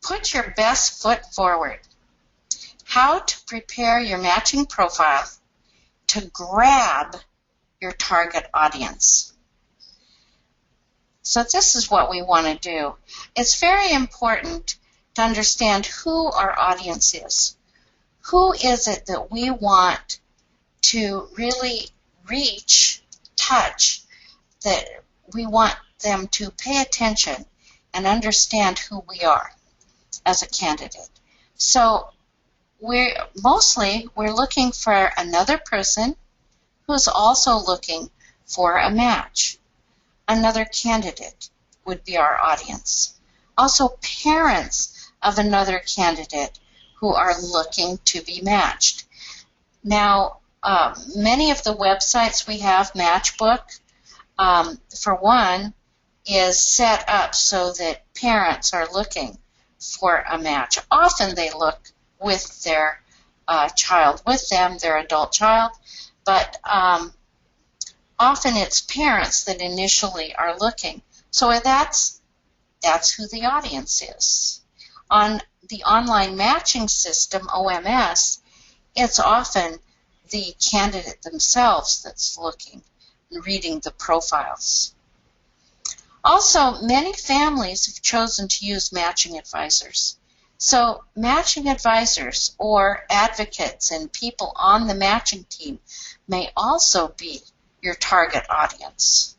Put your best foot forward. How to prepare your matching profile to grab your target audience. So this is what we want to do. It's very important to understand who our audience is. Who is it that we want to really reach, touch, that we want them to pay attention and understand who we are as a candidate. So we're looking for another person who's also looking for a match. Another candidate would be our audience. Also, parents of another candidate who are looking to be matched. Now, many of the websites we have, Matchbook, for one, is set up so that parents are looking for a match. Often they look with their child with them, their adult child, but often it's parents that initially are looking. So that's who the audience is. On the online matching system, OMS, it's often the candidate themselves that's looking and reading the profiles. Also, many families have chosen to use matching advisors. So matching advisors or advocates and people on the matching team may also be your target audience.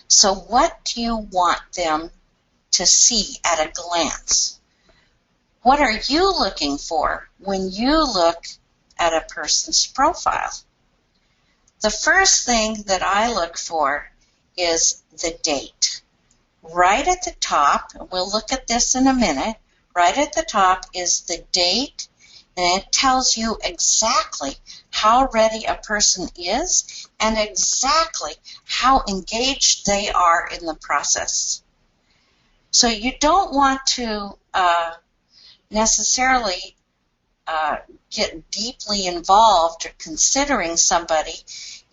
So what do you want them to see at a glance? What are you looking for when you look at a person's profile? The first thing that I look for is the date. Right at the top, and we'll look at this in a minute, right at the top is the date, and it tells you exactly how ready a person is and exactly how engaged they are in the process. So you don't want to necessarily get deeply involved or considering somebody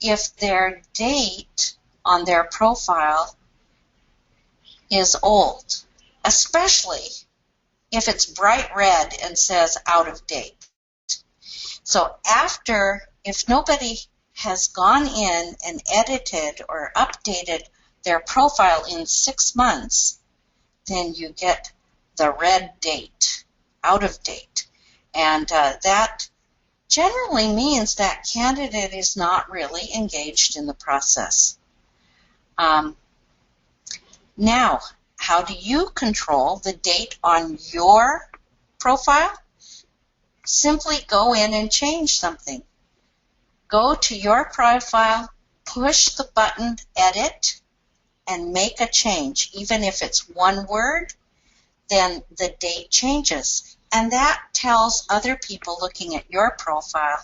if their date on their profile is old, especially if it's bright red and says out of date. So if nobody has gone in and edited or updated their profile in 6 months, then you get the red date, out of date. And that generally means that candidate is not really engaged in the process. Now, how do you control the date on your profile? Simply go in and change something. Go to your profile, push the button Edit, and make a change. Even if it's one word, then the date changes. And that tells other people looking at your profile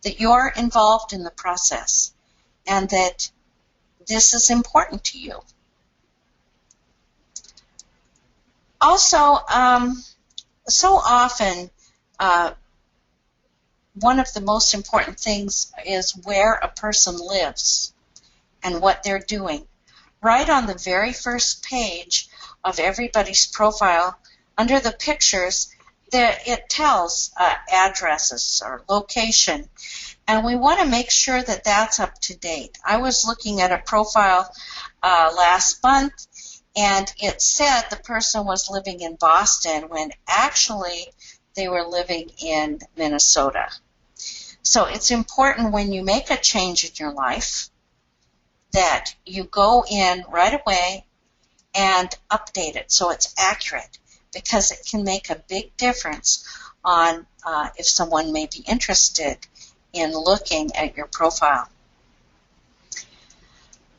that you're involved in the process and that this is important to you. Also, so often, one of the most important things is where a person lives and what they're doing. Right on the very first page of everybody's profile, under the pictures, it tells addresses or location, and we want to make sure that that's up to date. I was looking at a profile last month, and it said the person was living in Boston when actually they were living in Minnesota. So it's important when you make a change in your life that you go in right away and update it so it's accurate, because it can make a big difference on if someone may be interested in looking at your profile.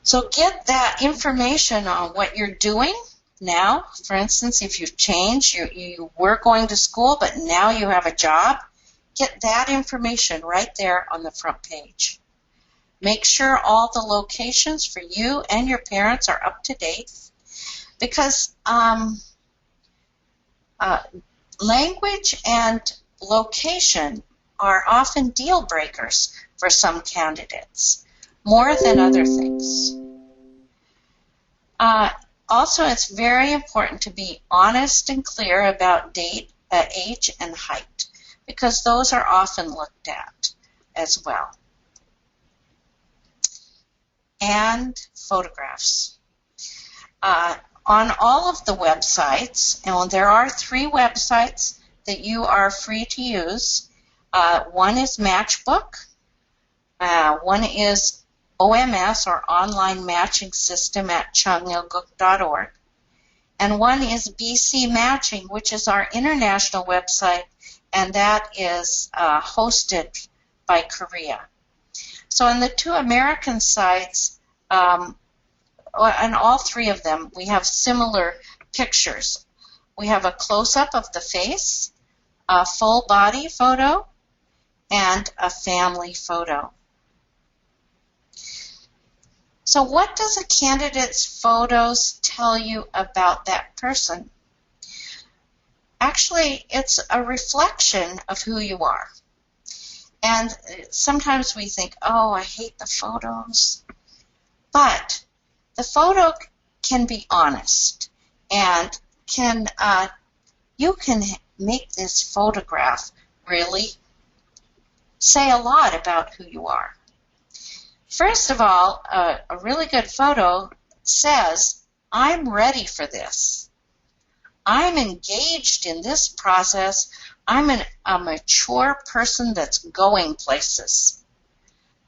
So get that information on what you're doing now. For instance, if you've changed, you were going to school, but now you have a job, get that information right there on the front page. Make sure all the locations for you and your parents are up to date, because language and location are often deal breakers for some candidates, more than other things. Also, it's very important to be honest and clear about date, age, and height, because those are often looked at as well. And photographs. On all of the websites, and there are 3 websites that you are free to use. One is Matchbook, one is OMS, or Online Matching System, at chungilguk.org, and one is BC Matching, which is our international website, and that is hosted by Korea. So in the 2 American sites, on all 3 of them, we have similar pictures. We have a close-up of the face, a full body photo, and a family photo. So what does a candidate's photos tell you about that person? Actually, it's a reflection of who you are. And sometimes we think, oh, I hate the photos. But the photo can be honest, and you can make this photograph really say a lot about who you are. First of all, a really good photo says, I'm ready for this. I'm engaged in this process. I'm a mature person that's going places.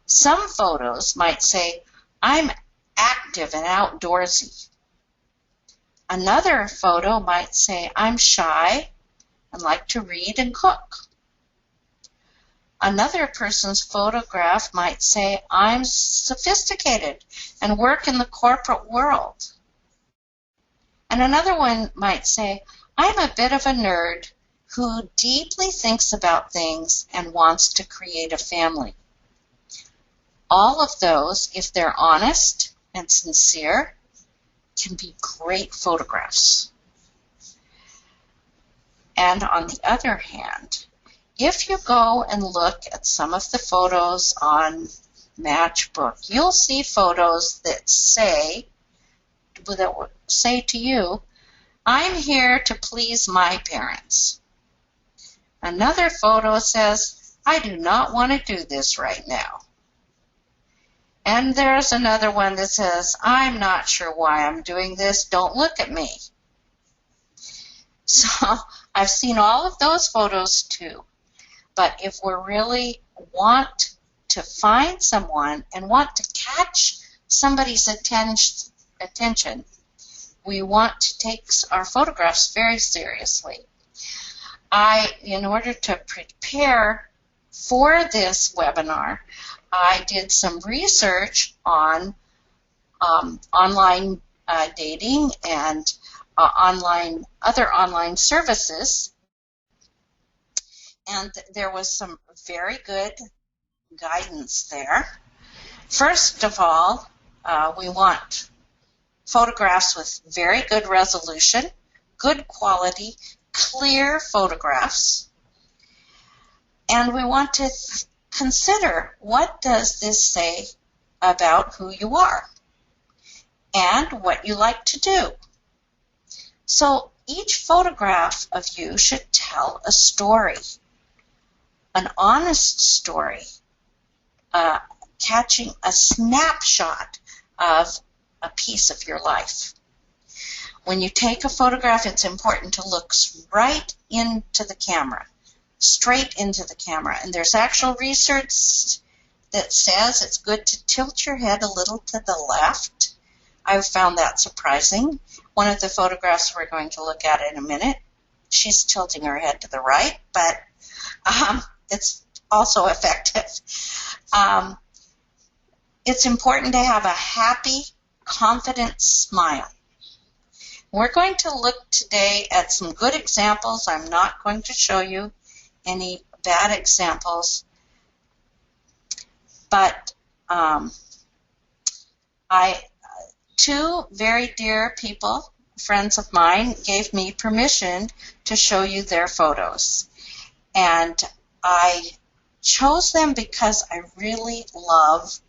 Some photos might say, I'm active and outdoorsy. Another photo might say, I'm shy and like to read and cook. Another person's photograph might say, I'm sophisticated and work in the corporate world. And another one might say, I'm a bit of a nerd who deeply thinks about things and wants to create a family. All of those, if they're honest and sincere, can be great photographs. And on the other hand, if you go and look at some of the photos on Matchbook, you'll see photos that say to you, I'm here to please my parents. Another photo says, I do not want to do this right now. And there's another one that says, I'm not sure why I'm doing this. Don't look at me. So I've seen all of those photos too. But if we really want to find someone and want to catch somebody's attention, we want to take our photographs very seriously. In order to prepare for this webinar, I did some research on online dating and other online services. And there was some very good guidance there. First of all, we want photographs with very good resolution, good quality, clear photographs. And we want to consider, what does this say about who you are and what you like to do? So each photograph of you should tell a story. An honest story, catching a snapshot of a piece of your life. When you take a photograph, it's important to look right into the camera, straight into the camera. And there's actual research that says it's good to tilt your head a little to the left. I've found that surprising. One of the photographs we're going to look at in a minute, she's tilting her head to the right, but it's also effective. It's important to have a happy, confident smile. We're going to look today at some good examples. I'm not going to show you any bad examples, but two very dear people, friends of mine, gave me permission to show you their photos. And I chose them because I really love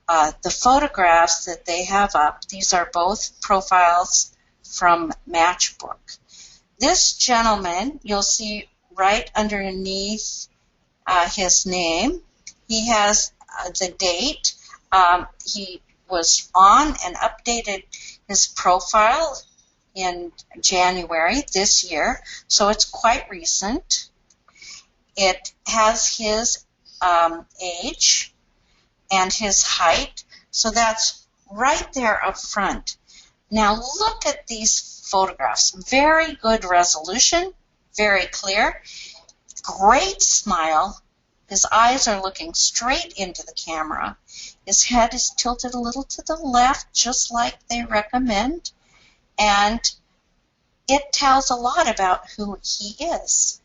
the photographs that they have up, these are both profiles from Matchbook. This gentleman, you'll see right underneath his name, he has the date. He was on and updated his profile in January this year, so it's quite recent. It has his age and his height, so that's right there up front. Now look at these photographs. Very good resolution, very clear, great smile. His eyes are looking straight into the camera. His head is tilted a little to the left, just like they recommend, and it tells a lot about who he is.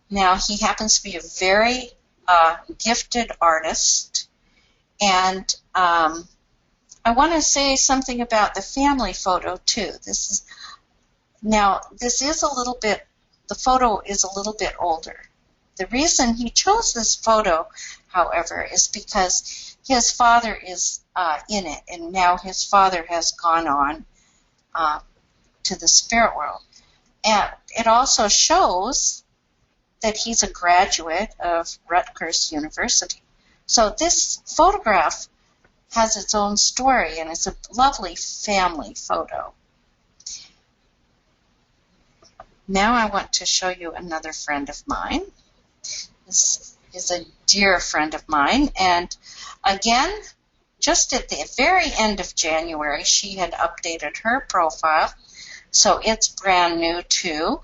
Now, he happens to be a very gifted artist, and I want to say something about the family photo, too. This is a little bit, the photo is a little bit older. The reason he chose this photo, however, is because his father is in it, and now his father has gone on to the spirit world. And it also shows that he's a graduate of Rutgers University. So this photograph has its own story, and it's a lovely family photo. Now I want to show you another friend of mine. This is a dear friend of mine, and again, just at the very end of January, she had updated her profile, so it's brand new too,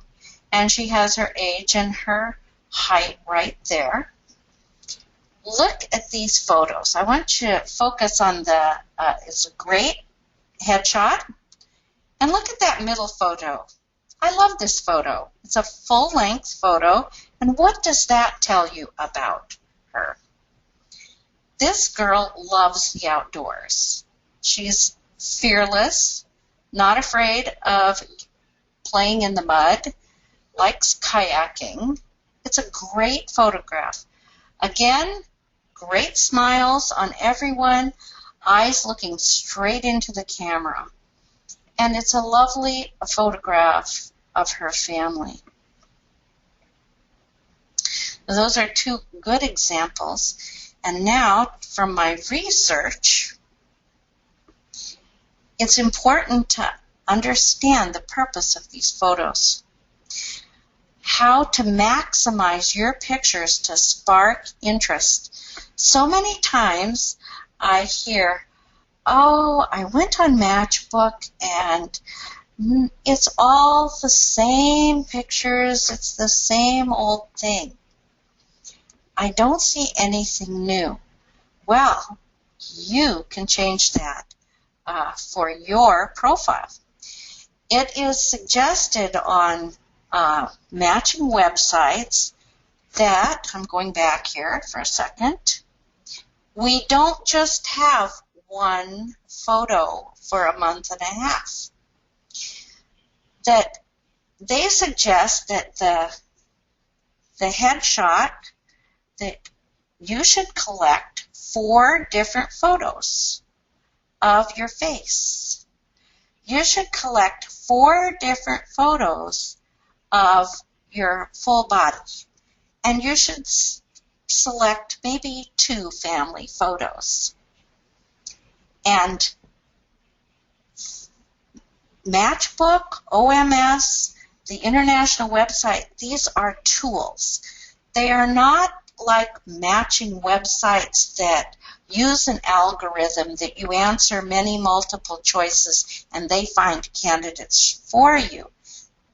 and she has her age and her height right there. Look at these photos. I want you to focus on it's a great headshot, and look at that middle photo. I love this photo. It's a full-length photo, and what does that tell you about her? This girl loves the outdoors. She's fearless, not afraid of playing in the mud, likes kayaking. It's a great photograph. Again, great smiles on everyone, eyes looking straight into the camera. And it's a lovely photograph of her family. Those are two good examples. And now, from my research, it's important to understand the purpose of these photos. How to maximize your pictures to spark interest. So many times I hear, oh, I went on Matchbook and it's all the same pictures, it's the same old thing. I don't see anything new. Well, you can change that for your profile. It is suggested on matching websites that, I'm going back here for a second, we don't just have one photo for a month and a half. That they suggest that the headshot, that you should collect 4 different photos of your face. You should collect 4 different photos of your full body. And you should select maybe 2 family photos. And Matchbook, OMS, the international website, these are tools. They are not like matching websites that use an algorithm that you answer many multiple choices and they find candidates for you.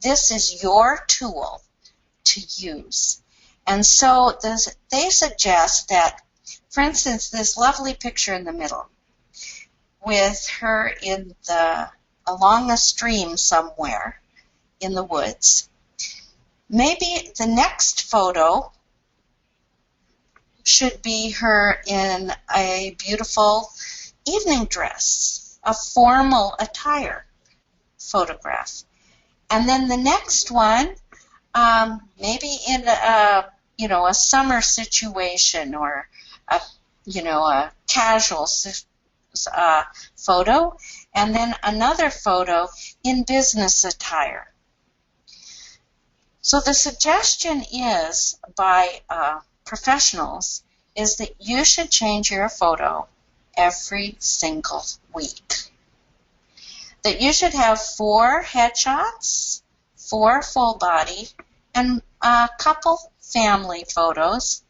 This is your tool to use. And so they suggest that, for instance, this lovely picture in the middle with her along a stream somewhere in the woods. Maybe the next photo should be her in a beautiful evening dress, a formal attire photograph. And then the next one, maybe in a summer situation or a casual photo, and then another photo in business attire. So the suggestion is by professionals is that you should change your photo every single week. That you should have 4 headshots, 4 full body, and a couple family photos,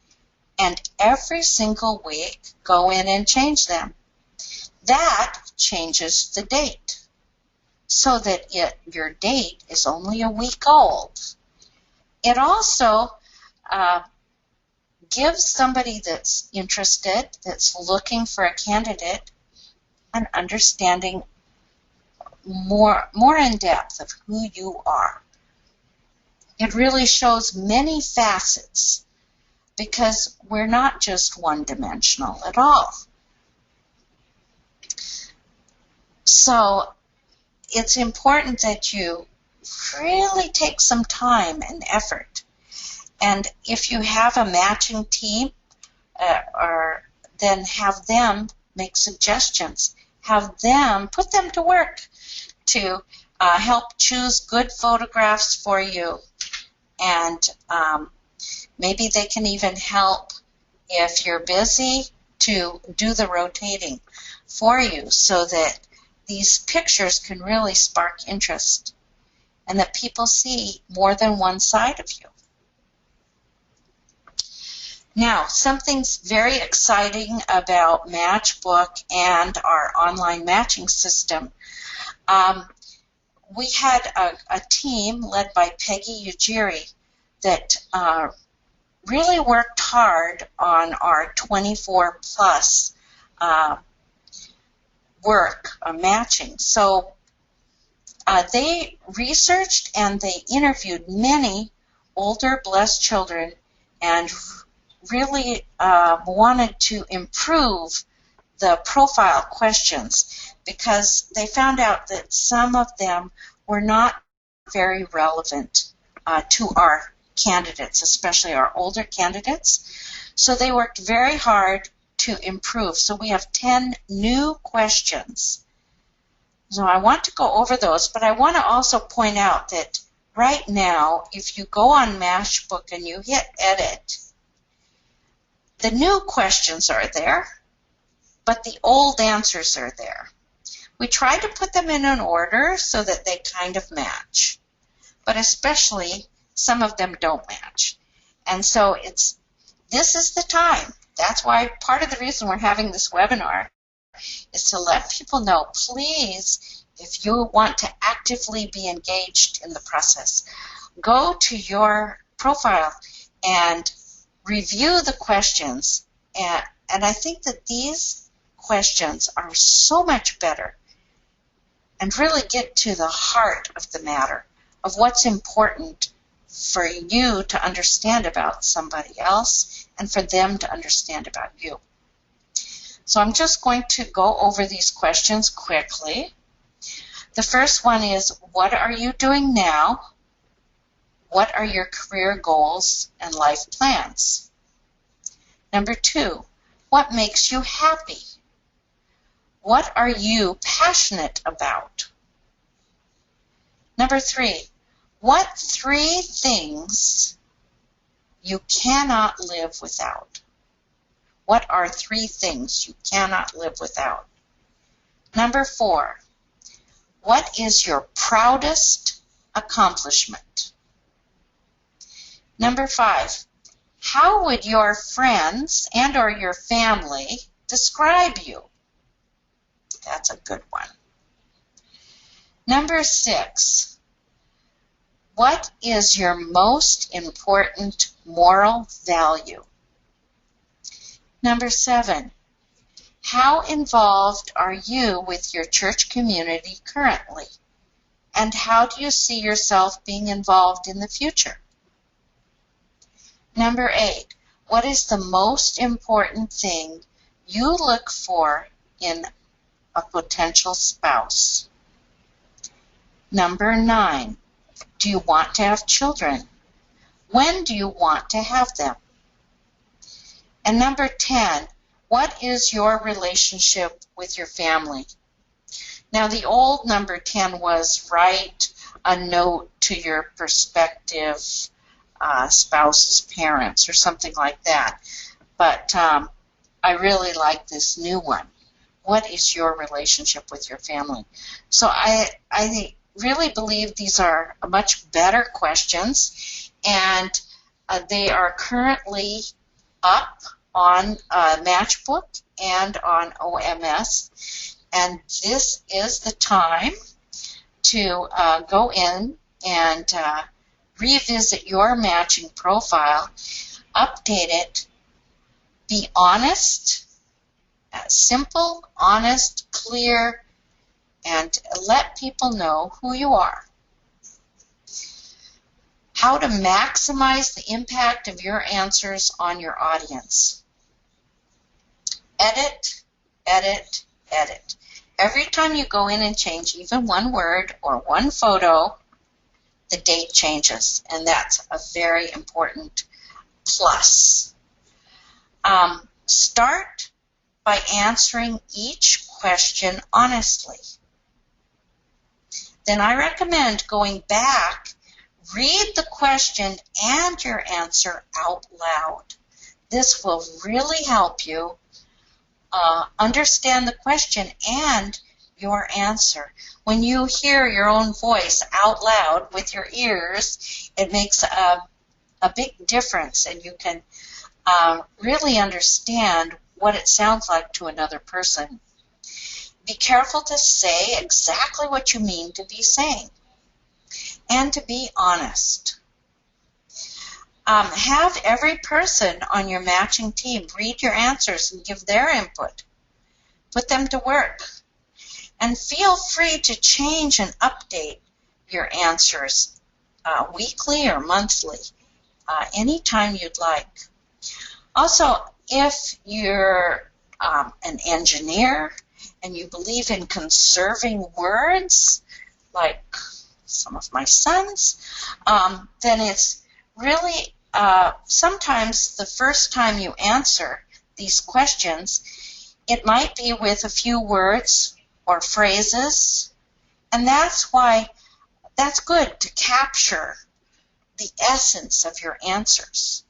and every single week go in and change them. That changes the date so that your date is only a week old. It also gives somebody that's interested, that's looking for a candidate, an understanding more in depth of who you are. It really shows many facets because we're not just one-dimensional at all. So it's important that you really take some time and effort. And if you have a matching team, then have them make suggestions. Have them, put them to work to help choose good photographs for you. And maybe they can even help, if you're busy, to do the rotating for you so that these pictures can really spark interest and that people see more than one side of you. Now, something's very exciting about Matchbook and our online matching system. We had a team led by Peggy Ujiri that really worked hard on our 24+ work matching. So they researched and they interviewed many older blessed children and really wanted to improve the profile questions because they found out that some of them were not very relevant to our candidates, especially our older candidates. So they worked very hard to improve. So we have 10 new questions. So I want to go over those, but I want to also point out that right now, if you go on Matchbook and you hit edit, the new questions are there, but the old answers are there. We try to put them in an order so that they kind of match, but especially some of them don't match. And so this is the time. That's why part of the reason we're having this webinar is to let people know, please, if you want to actively be engaged in the process, go to your profile and review the questions. And I think that these questions are so much better and really get to the heart of the matter of what's important for you to understand about somebody else and for them to understand about you. So I'm just going to go over these questions quickly. The first one is, what are you doing now? What are your career goals and life plans? Number 2, what makes you happy? What are you passionate about? Number 3, what 3 things you cannot live without? What are 3 things you cannot live without? Number 4, what is your proudest accomplishment? Number 5, how would your friends and or your family describe you? That's a good one. Number 6, what is your most important moral value? Number 7, how involved are you with your church community currently? And how do you see yourself being involved in the future? Number 8, what is the most important thing you look for in a potential spouse? Number 9, do you want to have children? When do you want to have them? And number 10, What is your relationship with your family? Now, the old number 10 was write a note to your prospective spouse's parents or something like that. But I really like this new one. What is your relationship with your family? So I really believe these are much better questions, and they are currently up on Matchbook and on OMS, and this is the time to go in and revisit your matching profile, update it, be honest, simple, honest, clear, and let people know who you are. How to maximize the impact of your answers on your audience. Edit, edit, edit. Every time you go in and change even one word or one photo, the date changes, and that's a very important plus. Start by answering each question honestly. Then I recommend going back, read the question and your answer out loud. This will really help you understand the question and your answer. When you hear your own voice out loud with your ears, it makes a big difference, and you can really understand what it sounds like to another person. Be careful to say exactly what you mean to be saying, and to be honest. Have every person on your matching team read your answers and give their input. Put them to work. And feel free to change and update your answers weekly or monthly, anytime you'd like. Also, if you're an engineer and you believe in conserving words, like some of my sons, then it's really sometimes the first time you answer these questions, it might be with a few words or phrases, and that's why that's good to capture the essence of your answers.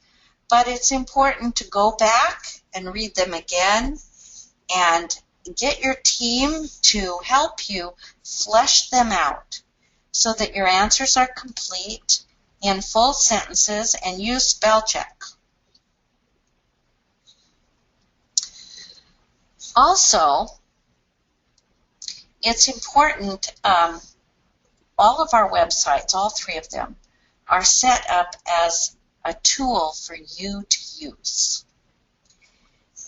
But it's important to go back and read them again and get your team to help you flesh them out so that your answers are complete in full sentences, and use spell check. Also, it's important, all of our websites, all three of them, are set up as a tool for you to use.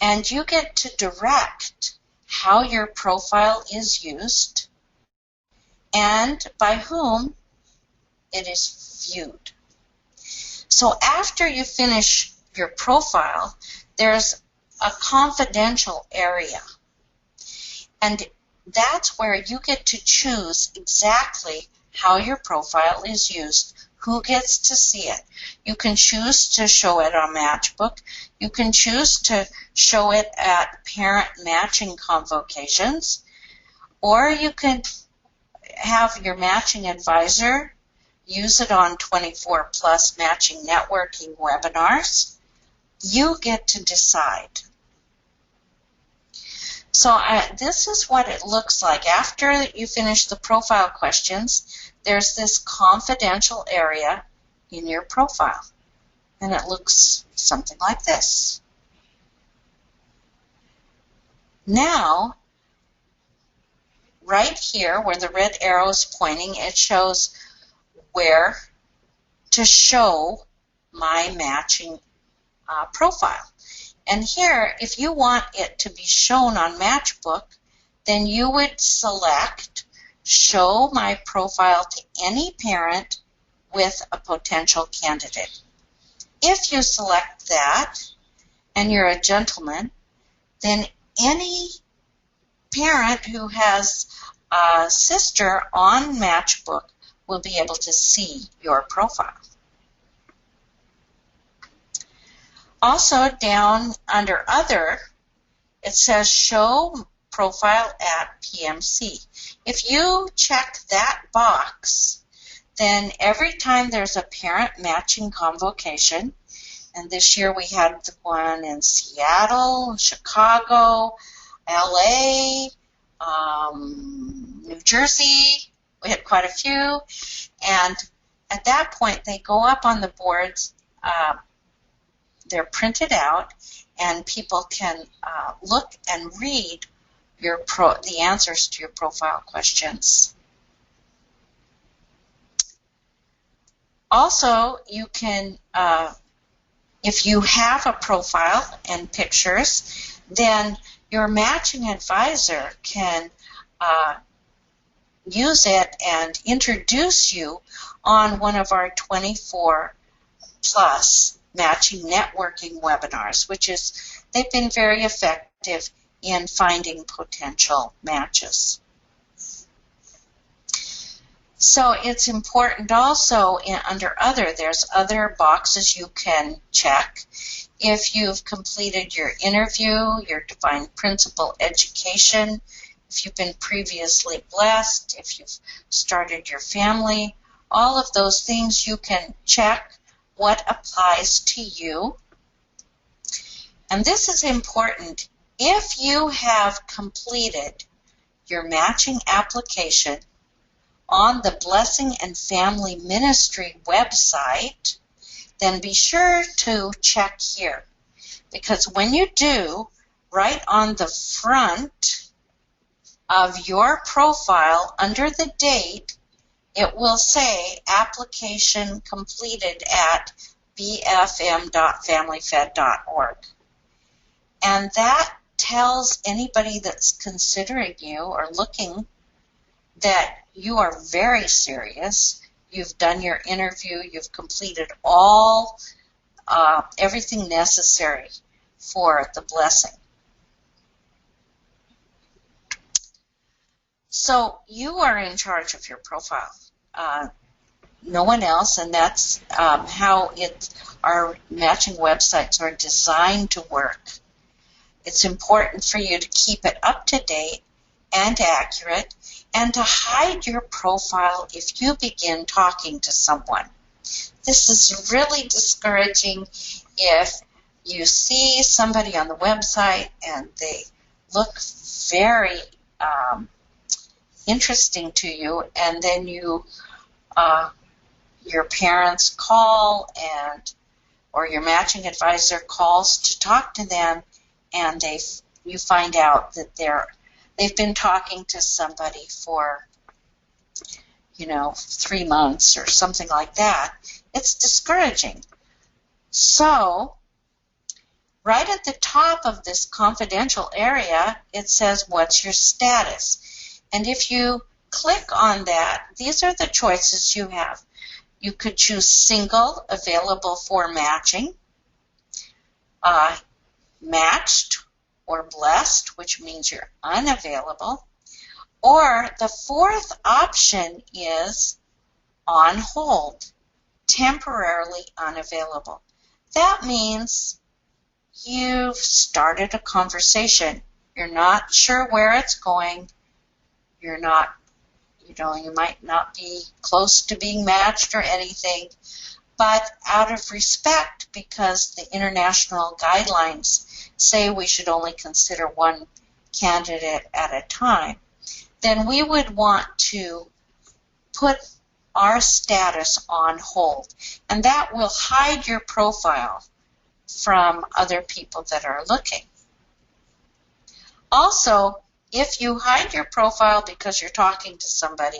And you get to direct how your profile is used and by whom it is viewed. So after you finish your profile, there's a confidential area. And that's where you get to choose exactly how your profile is used, who gets to see it. You can choose to show it on Matchbook. You can choose to show it at parent matching convocations, or you can have your matching advisor use it on 24+ matching networking webinars. You get to decide. So this is what it looks like. After you finish the profile questions, there's this confidential area in your profile, and it looks something like this. Now, right here where the red arrow is pointing, it shows where to show my matching profile. And here, if you want it to be shown on Matchbook, then you would select Show My Profile to Any Parent with a Potential Candidate. If you select that, and you're a gentleman, then any parent who has a sister on Matchbook will be able to see your profile. Also, down under Other, it says show profile at PMC. If you check that box, then every time there's a parent matching convocation, and this year we had the one in Seattle, Chicago, LA, New Jersey. We had quite a few. And at that point, they go up on the boards. They're printed out, and people can look and read the answers to your profile questions. Also, you can, if you have a profile and pictures, then your matching advisor can use it and introduce you on one of our 24 plus matching networking webinars, they've been very effective in finding potential matches. So it's important also under other, there's other boxes you can check. If you've completed your interview, your defined principal education, if you've been previously blessed, if you've started your family, all of those things you can check what applies to you. And this is important. If you have completed your matching application on the Blessing and Family Ministry website, then be sure to check here. Because when you do, right on the front of your profile under the date, it will say application completed at bfm.familyfed.org. And that tells anybody that's considering you or looking that you are very serious. You've done your interview. You've completed everything necessary for the blessing. So you are in charge of your profile. No one else, and that's how our matching websites are designed to work. It's important for you to keep it up to date and accurate, and to hide your profile if you begin talking to someone. This is really discouraging if you see somebody on the website and they look very interesting to you, and then your parents call or your matching advisor calls to talk to them, and you find out that they've been talking to somebody for 3 months or something like that. It's discouraging. So right at the top of this confidential area, it says, what's your status? And if you click on that, these are the choices you have. You could choose single, available for matching, matched or blessed, which means you're unavailable. Or the fourth option is on hold, temporarily unavailable. That means you've started a conversation. You're not sure where it's going. You're not, you might not be close to being matched or anything, but out of respect, because the international guidelines say we should only consider one candidate at a time, then we would want to put our status on hold. And that will hide your profile from other people that are looking. Also, if you hide your profile because you're talking to somebody,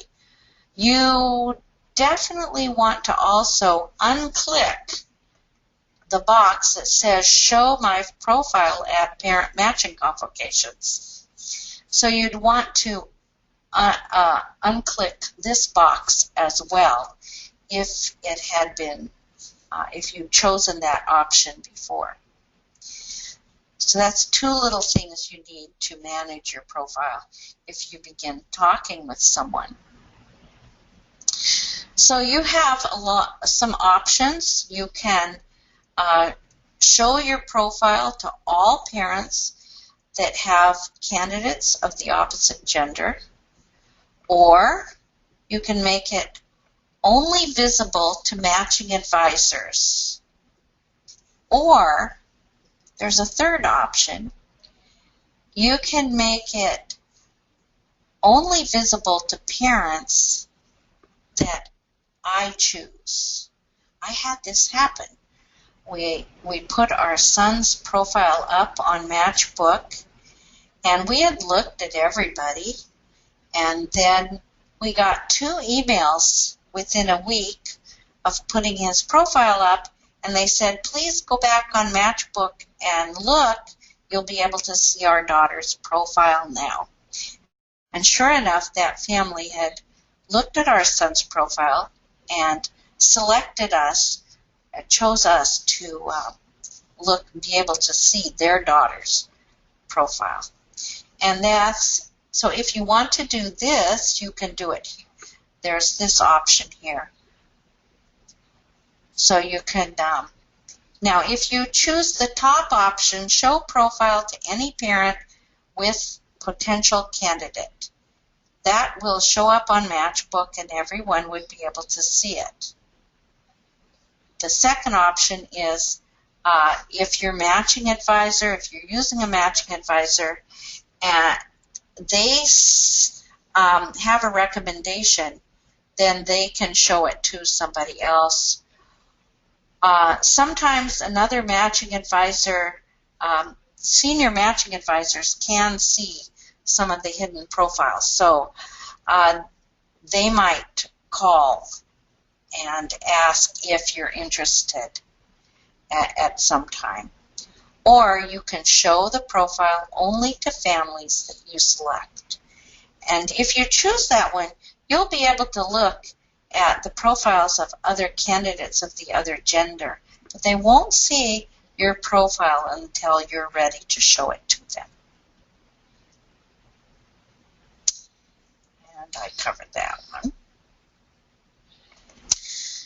you definitely want to also unclick the box that says show my profile at parent matching convocations. So you'd want to unclick this box as well if it had been, if you'd chosen that option before. So that's 2 little things you need to manage your profile if you begin talking with someone. So you have some options. You can show your profile to all parents that have candidates of the opposite gender, or you can make it only visible to matching advisors. Or there's a third option. You can make it only visible to parents that I choose. I had this happen. We put our son's profile up on Matchbook, and we had looked at everybody, and then we got 2 emails within a week of putting his profile up, and they said, please go back on Matchbook and look. You'll be able to see our daughter's profile now. And sure enough, that family had looked at our son's profile and selected us, chose us to be able to see their daughter's profile. And so if you want to do this, you can do it. There's this option here. So you can, now if you choose the top option, show profile to any parent with potential candidate, that will show up on Matchbook and everyone would be able to see it. The second option is if you're matching advisor, if you're using a matching advisor, and they have a recommendation, then they can show it to somebody else. Sometimes another matching advisor, senior matching advisors can see some of the hidden profiles. So they might call and ask if you're interested at some time. Or you can show the profile only to families that you select. And if you choose that one, you'll be able to look at the profiles of other candidates of the other gender. But they won't see your profile until you're ready to show it to them. And I covered that one.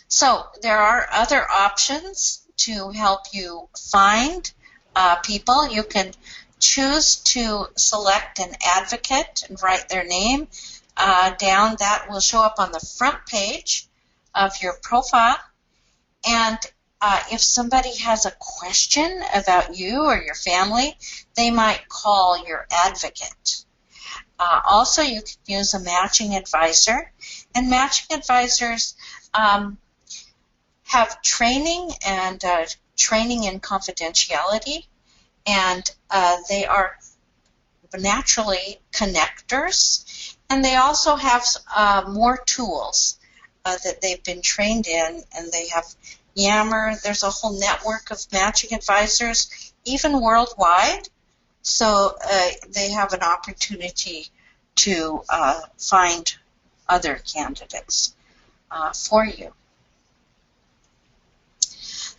So there are other options to help you find people. You can choose to select an advocate and write their name down. That will show up on the front page of your profile. And if somebody has a question about you or your family, they might call your advocate. Also, you can use a matching advisor. And matching advisors have training and training in confidentiality, and they are naturally connectors, and they also have more tools that they've been trained in, and they have Yammer. There's a whole network of matching advisors, even worldwide, so they have an opportunity to find other candidates for you.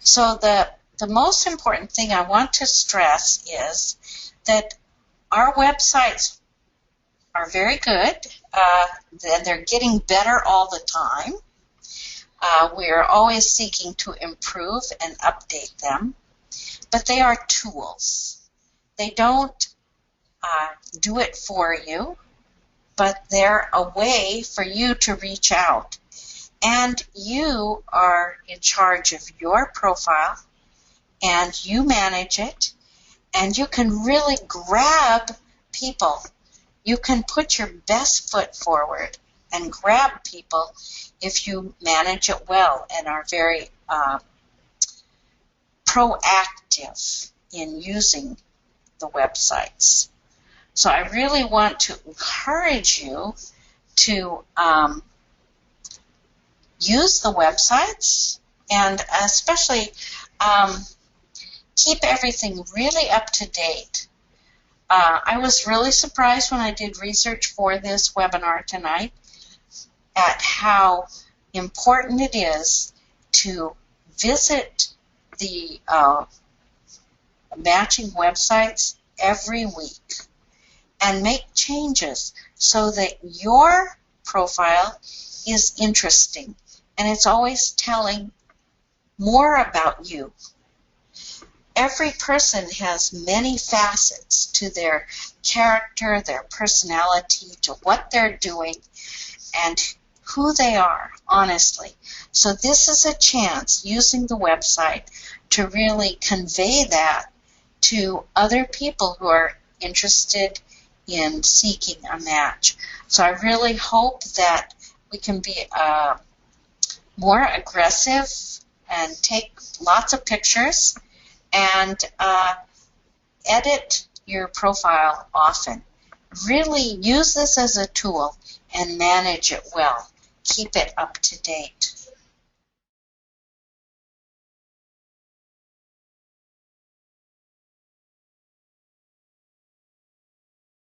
So the most important thing I want to stress is that our websites are very good. They're getting better all the time. We are always seeking to improve and update them, but they are tools. They don't do it for you, but they're a way for you to reach out. And you are in charge of your profile, and you manage it, and you can really grab people. You can put your best foot forward and grab people if you manage it well and are very proactive in using the websites. So I really want to encourage you to use the websites, and especially keep everything really up to date. I was really surprised when I did research for this webinar tonight at how important it is to visit the matching websites every week and make changes so that your profile is interesting and it's always telling more about you. every person has many facets to their character, their personality, to what they're doing, and who they are, honestly. So this is a chance, using the website, to really convey that to other people who are interested in seeking a match. So I really hope that we can be more aggressive and take lots of pictures and edit your profile often. Really use this as a tool and manage it well. Keep it up to date.